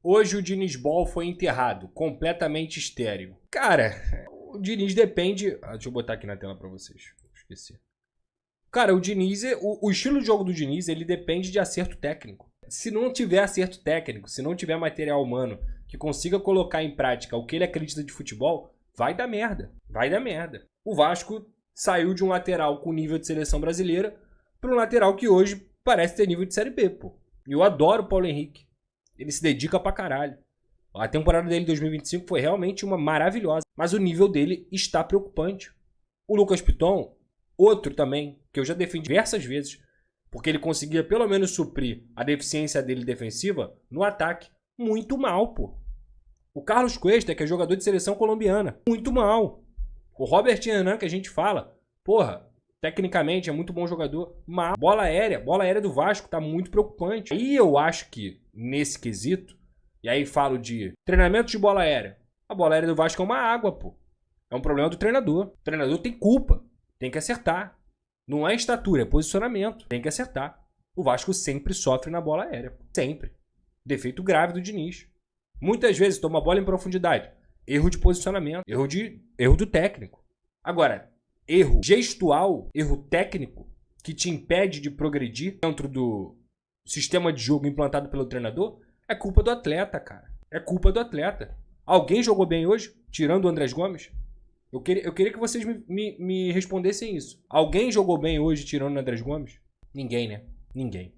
Hoje o Diniz Ball foi enterrado, completamente estéril. Cara, o Diniz depende... deixa eu botar aqui na tela pra vocês. Esqueci. Cara, o Diniz, o estilo de jogo do Diniz, ele depende de acerto técnico. Se não tiver acerto técnico, se não tiver material humano que consiga colocar em prática o que ele acredita de futebol, vai dar merda. Vai dar merda. O Vasco saiu de um lateral com nível de seleção brasileira para um lateral que hoje parece ter nível de Série B, pô. E eu adoro o Paulo Henrique. Ele se dedica pra caralho. A temporada dele de 2025 foi realmente uma maravilhosa. Mas o nível dele está preocupante. O Lucas Piton, outro também, que eu já defendi diversas vezes, porque ele conseguia pelo menos suprir a deficiência dele defensiva no ataque. Muito mal, pô. O Carlos Cuesta, que é jogador de seleção colombiana. Muito mal. O Robert Renan, que a gente fala, porra, tecnicamente é muito bom jogador, mas bola aérea do Vasco tá muito preocupante. Aí eu acho que, nesse quesito, e aí falo de treinamento de bola aérea, a bola aérea do Vasco é uma água, pô. É um problema do treinador. O treinador tem culpa, tem que acertar. Não é estatura, é posicionamento, tem que acertar. O Vasco sempre sofre na bola aérea, pô. Sempre. Defeito grave do Diniz. Muitas vezes toma a bola em profundidade. Erro de posicionamento, erro do técnico. Agora, erro gestual, erro técnico, que te impede de progredir dentro do sistema de jogo implantado pelo treinador, é culpa do atleta, cara. É culpa do atleta. Alguém jogou bem hoje, tirando o Andrés Gomes? Eu queria que vocês me respondessem isso. Alguém jogou bem hoje, tirando o Andrés Gomes? Ninguém, né? Ninguém.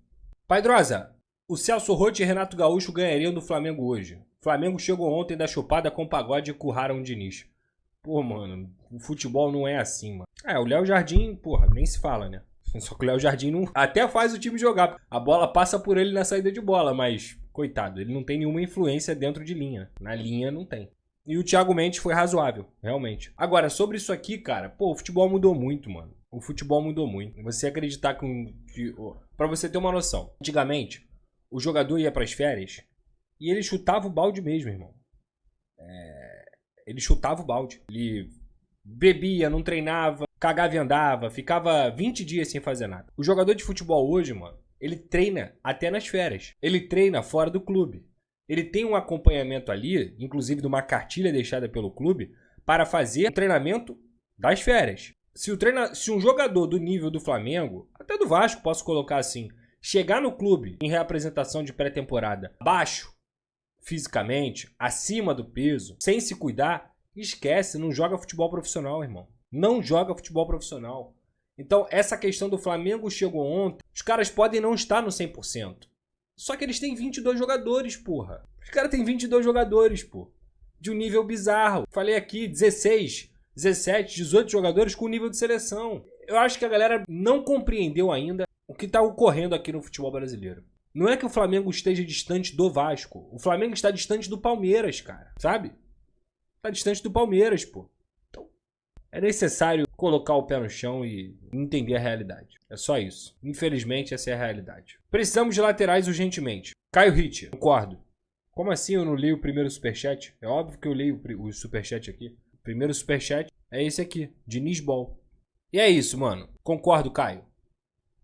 Paidrosa, o Celso Roth e Renato Gaúcho ganhariam do Flamengo hoje. O Flamengo chegou ontem da chupada com pagode e curraram o Diniz. Pô, mano, o futebol não é assim, mano. O Léo Jardim, porra, nem se fala, né? Só que o Léo Jardim não... até faz o time jogar. A bola passa por ele na saída de bola, mas, coitado, ele não tem nenhuma influência dentro de linha. Na linha não tem. E o Thiago Mendes foi razoável, realmente. Agora, sobre isso aqui, cara, pô, o futebol mudou muito, mano. O futebol mudou muito. Você acreditar que pra você ter uma noção, antigamente, o jogador ia pras férias e ele chutava o balde mesmo, irmão. Ele chutava o balde. Ele bebia, não treinava, cagava e andava, ficava 20 dias sem fazer nada. O jogador de futebol hoje, mano, ele treina até nas férias. Ele treina fora do clube. Ele tem um acompanhamento ali, inclusive de uma cartilha deixada pelo clube, para fazer o treinamento das férias. Se um jogador do nível do Flamengo, até do Vasco, posso colocar assim, chegar no clube em reapresentação de pré-temporada baixo, fisicamente, acima do peso, sem se cuidar, esquece, não joga futebol profissional, irmão. Não joga futebol profissional. Então, essa questão do Flamengo chegou ontem, os caras podem não estar no 100%. Só que eles têm 22 jogadores, porra. Os caras têm 22 jogadores, pô. De um nível bizarro. Falei aqui, 16, 17, 18 jogadores com nível de seleção. Eu acho que a galera não compreendeu ainda o que está ocorrendo aqui no futebol brasileiro. Não é que o Flamengo esteja distante do Vasco. O Flamengo está distante do Palmeiras, cara. Sabe? Está distante do Palmeiras, pô. Então, é necessário colocar o pé no chão e entender a realidade. É só isso. Infelizmente, essa é a realidade. Precisamos de laterais urgentemente. Caio Hit, concordo. Como assim eu não li o primeiro superchat? É óbvio que eu leio o superchat aqui. O primeiro superchat é esse aqui, Diniz Ball. E é isso, mano. Concordo, Caio.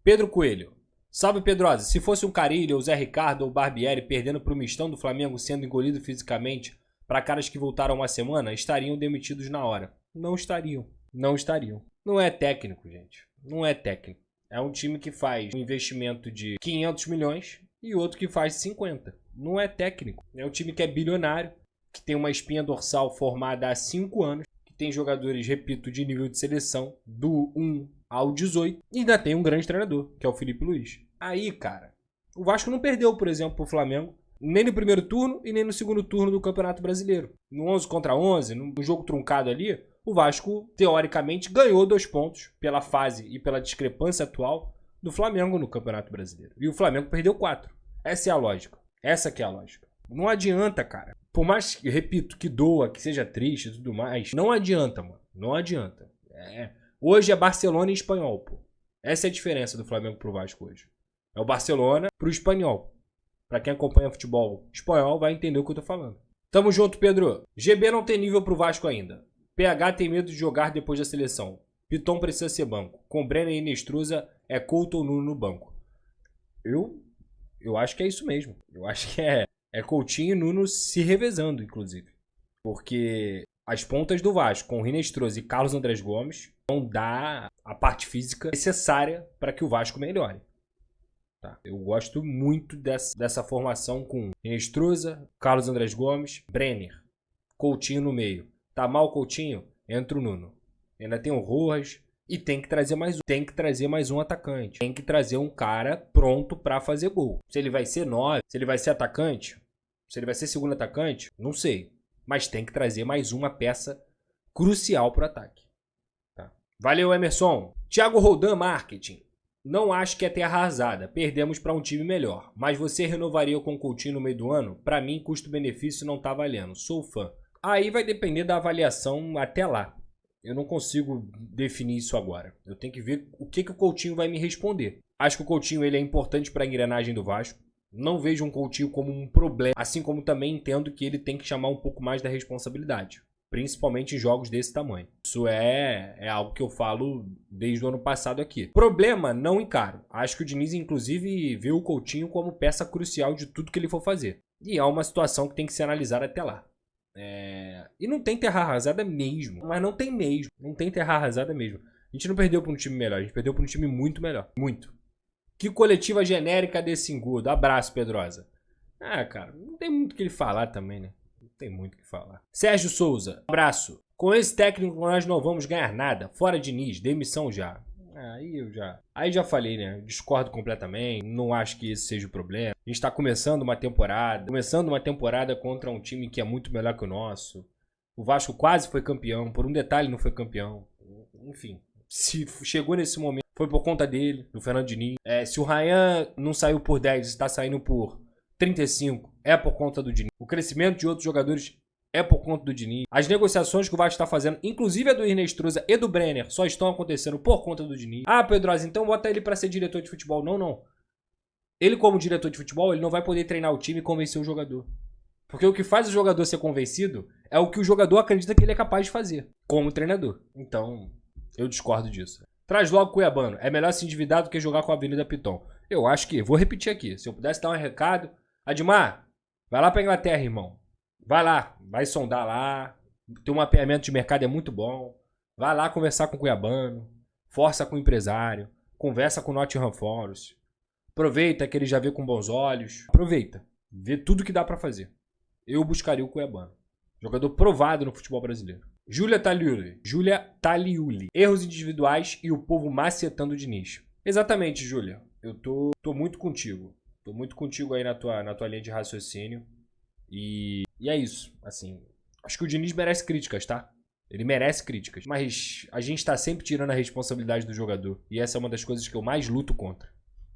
Pedro Coelho. Salve, Pedrosa. Se fosse um Carilho, ou Zé Ricardo, ou Barbieri perdendo pro mistão do Flamengo sendo engolido fisicamente para caras que voltaram uma semana, estariam demitidos na hora. Não estariam. Não estariam. Não é técnico, gente. Não é técnico. É um time que faz um investimento de 500 milhões e outro que faz 50. Não é técnico. É um time que é bilionário, que tem uma espinha dorsal formada há 5 anos, que tem jogadores, repito, de nível de seleção do 1 ao 18 e ainda tem um grande treinador, que é o Felipe Luiz. Aí, cara, o Vasco não perdeu, por exemplo, pro Flamengo, nem no primeiro turno e nem no segundo turno do Campeonato Brasileiro. No 11 contra 11, no jogo truncado ali, o Vasco, teoricamente, ganhou 2 pontos pela fase e pela discrepância atual do Flamengo no Campeonato Brasileiro. E o Flamengo perdeu 4. Essa é a lógica. Essa que é a lógica. Não adianta, cara. Por mais que, repito, que doa, que seja triste e tudo mais, não adianta, mano. Não adianta. Hoje é Barcelona e Espanhol, pô. Essa é a diferença do Flamengo pro Vasco hoje. É o Barcelona pro Espanhol. Pra quem acompanha futebol espanhol vai entender o que eu tô falando. Tamo junto, Pedro. GB não tem nível pro Vasco ainda. PH tem medo de jogar depois da seleção. Piton precisa ser banco. Com Brenner e Nestruza é Couto ou Nuno no banco. Eu acho que é isso mesmo. Eu acho que é é Coutinho e Nuno se revezando, inclusive. Porque as pontas do Vasco, com o Rinestrosa e Carlos Andrés Gomes, vão dar a parte física necessária para que o Vasco melhore. Tá? Eu gosto muito dessa formação com Rinestrosa, Carlos Andrés Gomes, Brenner, Coutinho no meio. Tá mal o Coutinho? Entra o Nuno. Ainda tem o Rojas e tem que trazer mais um. Tem que trazer mais um atacante. Tem que trazer um cara pronto para fazer gol. Se ele vai ser 9, se ele vai ser atacante, se ele vai ser segundo atacante, não sei. Mas tem que trazer mais uma peça crucial pro ataque. Tá? Valeu, Emerson. Thiago Roldan Marketing. Não acho que é terra arrasada. Perdemos para um time melhor. Mas você renovaria com o Coutinho no meio do ano? Para mim, custo-benefício não tá valendo. Sou fã. Aí vai depender da avaliação até lá. Eu não consigo definir isso agora. Eu tenho que ver o que o Coutinho vai me responder. Acho que o Coutinho ele é importante para a engrenagem do Vasco. Não vejo um Coutinho como um problema, assim como também entendo que ele tem que chamar um pouco mais da responsabilidade, principalmente em jogos desse tamanho. Isso é algo que eu falo desde o ano passado aqui. Problema, não encaro. Acho que o Diniz, inclusive, vê o Coutinho como peça crucial de tudo que ele for fazer. E é uma situação que tem que ser analisada até lá. E não tem terra arrasada mesmo. Mas não tem mesmo. Não tem terra arrasada mesmo. A gente não perdeu para um time melhor. A gente perdeu para um time muito melhor. Muito. Que coletiva genérica desse engodo. Abraço, Pedrosa. Cara, não tem muito o que ele falar também, né? Não tem muito o que falar. Sérgio Souza. Abraço. Com esse técnico nós não vamos ganhar nada. Fora Diniz. Demissão já. Aí já falei, né? Discordo completamente. Não acho que esse seja o problema. A gente tá começando uma temporada contra um time que é muito melhor que o nosso. O Vasco quase foi campeão. Por um detalhe não foi campeão. Enfim. Se chegou nesse momento, foi por conta dele, do Fernando Diniz. Se o Ryan não saiu por 10 e está saindo por 35, é por conta do Diniz. O crescimento de outros jogadores é por conta do Diniz. As negociações que o Vasco está fazendo, inclusive a do Rinestrosa e do Brenner, só estão acontecendo por conta do Diniz. Pedrosa, então bota ele para ser diretor de futebol. Não. Ele, como diretor de futebol, ele não vai poder treinar o time e convencer o jogador. Porque o que faz o jogador ser convencido é o que o jogador acredita que ele é capaz de fazer, como treinador. Então, eu discordo disso. Traz logo Cuiabano. É melhor se endividar do que jogar com a Avenida Piton. Eu acho que... Vou repetir aqui. Se eu pudesse dar um recado... Admar, vai lá pra Inglaterra, irmão. Vai lá. Vai sondar lá. Tem um mapeamento de mercado, é muito bom. Vai lá conversar com o Cuiabano. Força com o empresário. Conversa com o Nottingham Forest. Aproveita que ele já vê com bons olhos. Aproveita. Vê tudo que dá pra fazer. Eu buscaria o Cuiabano. Jogador provado no futebol brasileiro. Júlia Taliuli. Erros individuais e o povo macetando o Diniz. Exatamente, Júlia. Eu tô muito contigo. Tô muito contigo aí na tua linha de raciocínio. E é isso. Assim, acho que o Diniz merece críticas, tá? Ele merece críticas. Mas a gente tá sempre tirando a responsabilidade do jogador. E essa é uma das coisas que eu mais luto contra.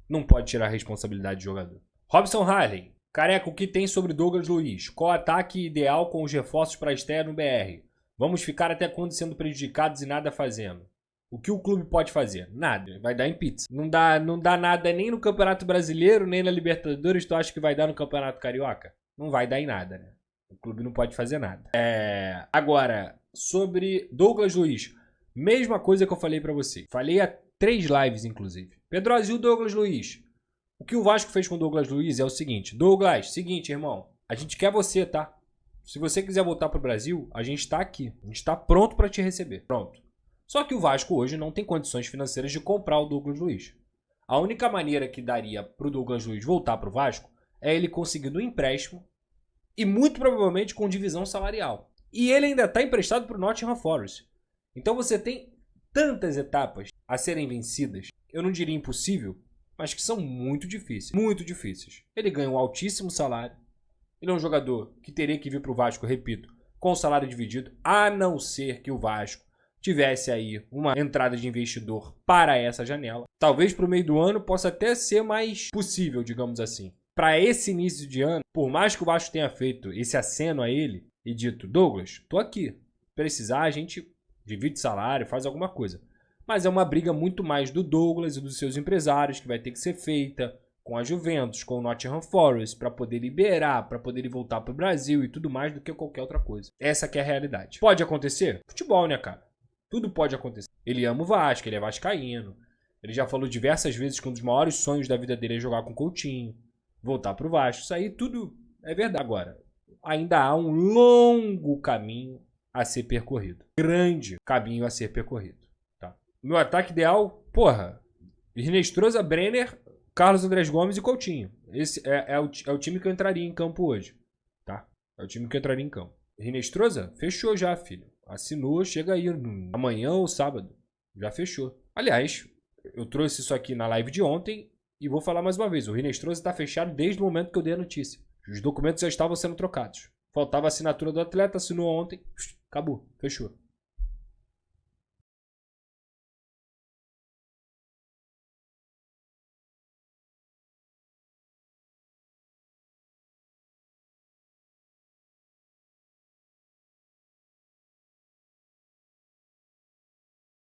Não pode tirar a responsabilidade do jogador. Robson Harley. Careca, o que tem sobre Douglas Luiz? Qual ataque ideal com os reforços para a estreia no BR? Vamos ficar até quando sendo prejudicados e nada fazendo? O que o clube pode fazer? Nada. Vai dar em pizza. Não dá nada nem no Campeonato Brasileiro, nem na Libertadores. Tu acha que vai dar no Campeonato Carioca? Não vai dar em nada, né? O clube não pode fazer nada. Agora, sobre Douglas Luiz. Mesma coisa que eu falei pra você. Falei há 3 lives, inclusive. Pedrosa, e o Douglas Luiz? O que o Vasco fez com o Douglas Luiz é o seguinte. Douglas, seguinte, irmão. A gente quer você, tá? Se você quiser voltar pro Brasil, a gente tá aqui. A gente tá pronto pra te receber. Pronto. Só que o Vasco hoje não tem condições financeiras de comprar o Douglas Luiz. A única maneira que daria pro Douglas Luiz voltar pro Vasco é ele conseguindo um empréstimo e muito provavelmente com divisão salarial. E ele ainda tá emprestado pro Nottingham Forest. Então você tem tantas etapas a serem vencidas, eu não diria impossível, mas que são muito difíceis. Muito difíceis. Ele ganha um altíssimo salário. Ele é um jogador que teria que vir pro Vasco, repito, com o salário dividido, a não ser que o Vasco tivesse aí uma entrada de investidor para essa janela. Talvez para o meio do ano possa até ser mais possível, digamos assim. Para esse início de ano, por mais que o Vasco tenha feito esse aceno a ele e dito, Douglas, tô aqui. Precisar, a gente divide salário, faz alguma coisa. Mas é uma briga muito mais do Douglas e dos seus empresários que vai ter que ser feita com a Juventus, com o Nottingham Forest, para poder liberar, para poder voltar para o Brasil e tudo mais do que qualquer outra coisa. Essa que é a realidade. Pode acontecer? Futebol, né, cara? Tudo pode acontecer. Ele ama o Vasco, ele é vascaíno. Ele já falou diversas vezes que um dos maiores sonhos da vida dele é jogar com o Coutinho, voltar pro Vasco. Isso aí tudo É verdade. Agora, ainda há um longo caminho a ser percorrido. Grande caminho a ser percorrido. Tá? Meu ataque ideal, porra, Rinestrosa, Brenner, Carlos Andrés Gomes e Coutinho. Esse é o time que eu entraria em campo hoje. Tá? É o time que eu entraria em campo. Rinestrosa? Fechou já, filho. Assinou, chega aí amanhã ou sábado. Já fechou. Aliás, eu trouxe isso aqui na live de ontem e vou falar mais uma vez. O Rinestrosa está fechado desde o momento que eu dei a notícia. Os documentos já estavam sendo trocados. Faltava a assinatura do atleta, assinou ontem, acabou, fechou.